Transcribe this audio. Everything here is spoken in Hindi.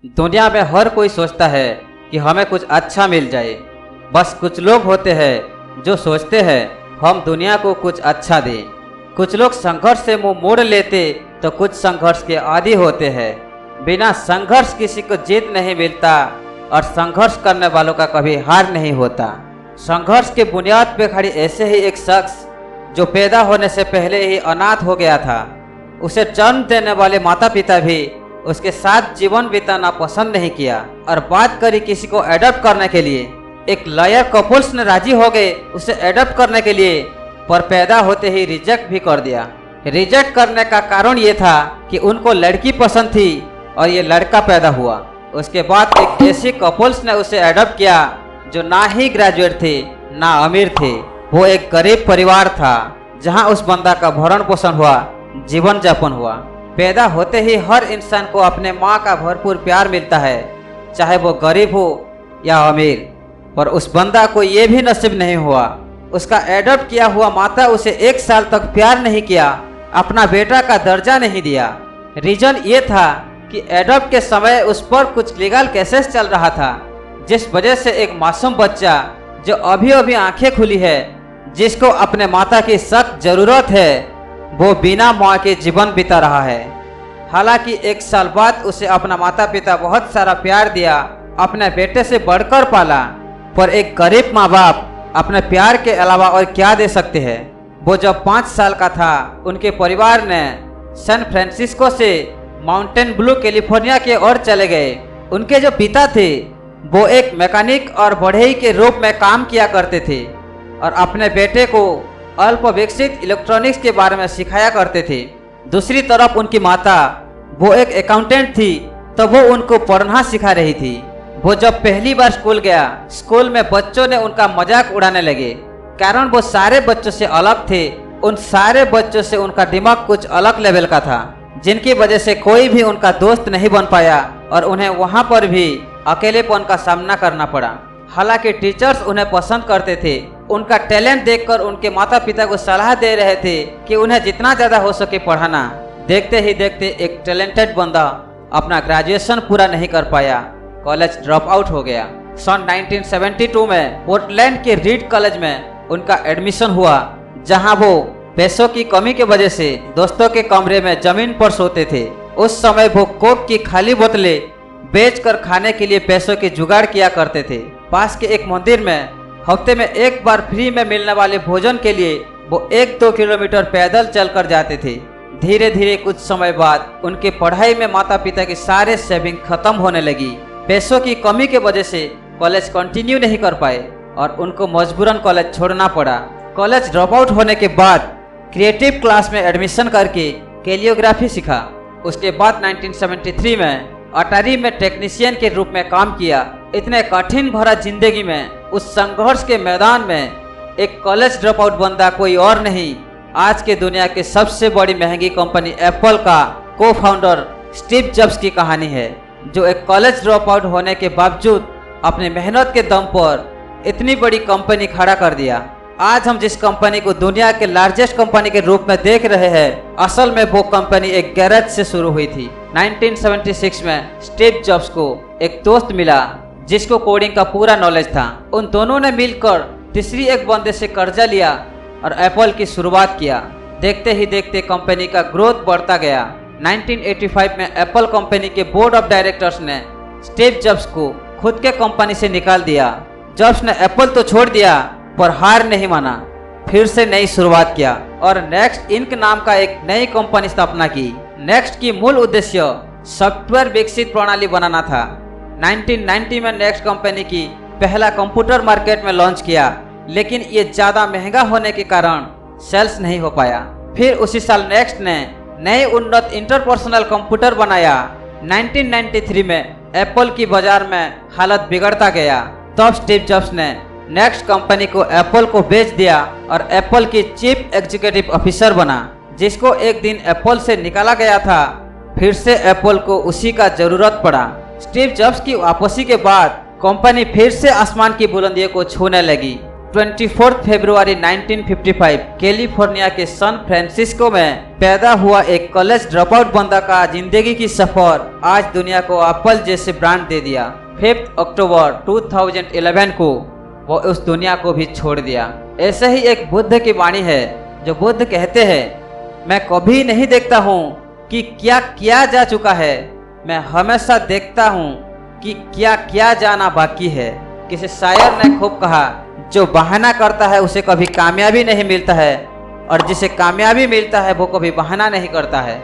दुनिया में हर कोई सोचता है कि हमें कुछ अच्छा मिल जाए। बस कुछ लोग होते हैं जो सोचते हैं हम दुनिया को कुछ अच्छा दें। कुछ लोग संघर्ष से मुंह मोड़ लेते तो कुछ संघर्ष के आदी होते हैं। बिना संघर्ष किसी को जीत नहीं मिलता और संघर्ष करने वालों का कभी हार नहीं होता। संघर्ष के बुनियाद पे खड़ी ऐसे ही एक शख्स जो पैदा होने से पहले ही अनाथ हो गया था। उसे जन्म देने वाले माता पिता भी उसके साथ जीवन बिताना पसंद नहीं किया और बात करी किसी को एडॉप्ट करने के लिए। एक लॉयर कपल्स ने राजी हो गए उसे एडॉप्ट करने के लिए, पर पैदा होते ही रिजेक्ट भी कर दिया। रिजेक्ट करने का कारण ये था कि उनको लड़की पसंद थी और ये लड़का पैदा हुआ। उसके बाद एक ऐसी कपल्स ने उसे एडॉप्ट किया जो ना ही ग्रेजुएट थे ना अमीर थे। वो एक गरीब परिवार था जहां उस बंदा का भरण पोषण हुआ, जीवन यापन हुआ। पैदा होते ही हर इंसान को अपने माँ का भरपूर प्यार मिलता है, चाहे वो गरीब हो या अमीर। पर उस बंदा को ये भी नसीब नहीं हुआ। उसका एडॉप्ट किया हुआ माता उसे 1 साल तक प्यार नहीं किया, अपना बेटा का दर्जा नहीं दिया। रीजन ये था कि एडॉप्ट के समय उस पर कुछ लीगल केसेस चल रहा था, जिस वजह से एक मासूम बच्चा जो अभी अभी आंखें खुली है, जिसको अपने माता की सख्त जरूरत है, वो बिना माँ के जीवन बिता रहा है। हालांकि 1 साल बाद उसे अपना माता पिता बहुत सारा प्यार दिया, अपने बेटे से बढ़कर पाला। पर एक गरीब माँ बाप अपने प्यार के अलावा और क्या दे सकते हैं। वो जब 5 साल का था उनके परिवार ने सैन फ्रांसिस्को से माउंटेन ब्लू कैलिफोर्निया की ओर चले गए। उनके जो पिता थे वो एक मैकेनिक और बढ़ई के रूप में काम किया करते थे और अपने बेटे को अल्प विकसित इलेक्ट्रॉनिक्स के बारे में सिखाया करते थे। दूसरी तरफ उनकी माता वो एक अकाउंटेंट थी, तो वो उनको पढ़ना सिखा रही थी। वो जब पहली बार स्कूल गया, स्कूल में बच्चों ने उनका मजाक उड़ाने लगे, कारण वो सारे बच्चों से अलग थे। उन सारे बच्चों से उनका दिमाग कुछ अलग लेवल का था, जिनकी वजह से कोई भी उनका दोस्त नहीं बन पाया और उन्हें वहाँ पर भी अकेलेपन का सामना करना पड़ा। हालांकि टीचर्स उन्हें पसंद करते थे। उनका टैलेंट देखकर उनके माता पिता को सलाह दे रहे थे कि उन्हें जितना ज़्यादा हो सके पढ़ाना। देखते ही देखते एक टैलेंटेड बंदा अपना ग्रेजुएशन पूरा नहीं कर पाया, कॉलेज ड्रॉप आउट हो गया। सन 1972 में पोर्टलैंड के रीड कॉलेज में उनका एडमिशन हुआ, जहां वो पैसों की कमी की वजह से दोस्तों के कमरे में जमीन पर सोते थे। उस समय वो कोक की खाली बोतलें बेचकर खाने के लिए पैसों की जुगाड़ किया करते थे। पास के एक मंदिर में हफ्ते में 1 बार फ्री में मिलने वाले भोजन के लिए वो 1-2 किलोमीटर पैदल चलकर जाते थे। धीरे धीरे कुछ समय बाद उनके पढ़ाई में माता पिता की सारे सेविंग खत्म होने लगी। पैसों की कमी की वजह से कॉलेज कंटिन्यू नहीं कर पाए और उनको मजबूरन कॉलेज छोड़ना पड़ा। कॉलेज ड्रॉप आउट होने के बाद क्रिएटिव क्लास में एडमिशन करके कैलियोग्राफी सीखा। उसके बाद 1973 में अटारी में टेक्नीशियन के रूप में काम किया। इतने कठिन भरा जिंदगी में उस संघर्ष के मैदान में एक कॉलेज ड्रॉप आउट बंदा कोई और नहीं, आज के दुनिया के सबसे बड़ी महंगी कंपनी एप्पल का को फाउंडर स्टीव जॉब्स की कहानी है, जो एक कॉलेज ड्रॉप आउट होने के बावजूद अपनी मेहनत के दम पर इतनी बड़ी कंपनी खड़ा कर दिया। आज हम जिस कंपनी को दुनिया के लार्जेस्ट कंपनी के रूप में देख रहे हैं, असल में वो कंपनी एक गैरेज से शुरू हुई थी। 1976 में स्टीव जॉब्स को एक दोस्त मिला जिसको कोडिंग का पूरा नॉलेज था। उन दोनों ने मिलकर तीसरी एक बंदे से कर्जा लिया और एप्पल की शुरुआत किया। देखते ही देखते कंपनी का ग्रोथ बढ़ता गया। 1985 में एप्पल कंपनी के बोर्ड ऑफ डायरेक्टर्स ने स्टीव जॉब्स को खुद के कंपनी से निकाल दिया। जॉब्स ने एप्पल तो छोड़ दिया पर हार नहीं माना, फिर से नई शुरुआत किया और नेक्स्ट इंक नाम का एक नई कंपनी स्थापना की। नेक्स्ट की मूल उद्देश्य सॉफ्टवेयर विकसित प्रणाली बनाना था। 1990 में नेक्स्ट कंपनी की पहला कंप्यूटर मार्केट में लॉन्च किया, लेकिन ये ज़्यादा महंगा होने के कारण सेल्स नहीं हो पाया। फिर उसी साल नेक्स्ट ने नए उन्नत इंटरपर्सनल कंप्यूटर बनाया। 1993 में एप्पल की बाजार में हालत बिगड़ता गया। तब स्टीव जॉब्स ने नेक्स्ट कंपनी को एप्पल को बेच दिया और एप्पल की चीफ एग्जीक्यूटिव ऑफिसर बना, जिसको एक दिन एप्पल से निकाला गया था। फिर से एप्पल को उसी का जरूरत पड़ा। स्टीव जॉब्स की वापसी के बाद कंपनी फिर से आसमान की बुलंदियों को छूने लगी। 24 फरवरी 1955 कैलिफोर्निया के सैन फ्रांसिस्को में पैदा हुआ एक कॉलेज ड्रॉपआउट बंदा का जिंदगी की सफर आज दुनिया को एप्पल जैसे ब्रांड दे दिया। 5 अक्टूबर 2011 को वो उस दुनिया को भी छोड़ दिया। ऐसे ही एक बुद्ध की वाणी है जो बुद्ध कहते हैं, मैं कभी नहीं देखता हूँ कि क्या किया जा चुका है, मैं हमेशा देखता हूँ कि क्या किया जाना बाकी है। किसी शायर ने खूब कहा, जो बहाना करता है उसे कभी कामयाबी नहीं मिलता है और जिसे कामयाबी मिलता है वो कभी बहाना नहीं करता है।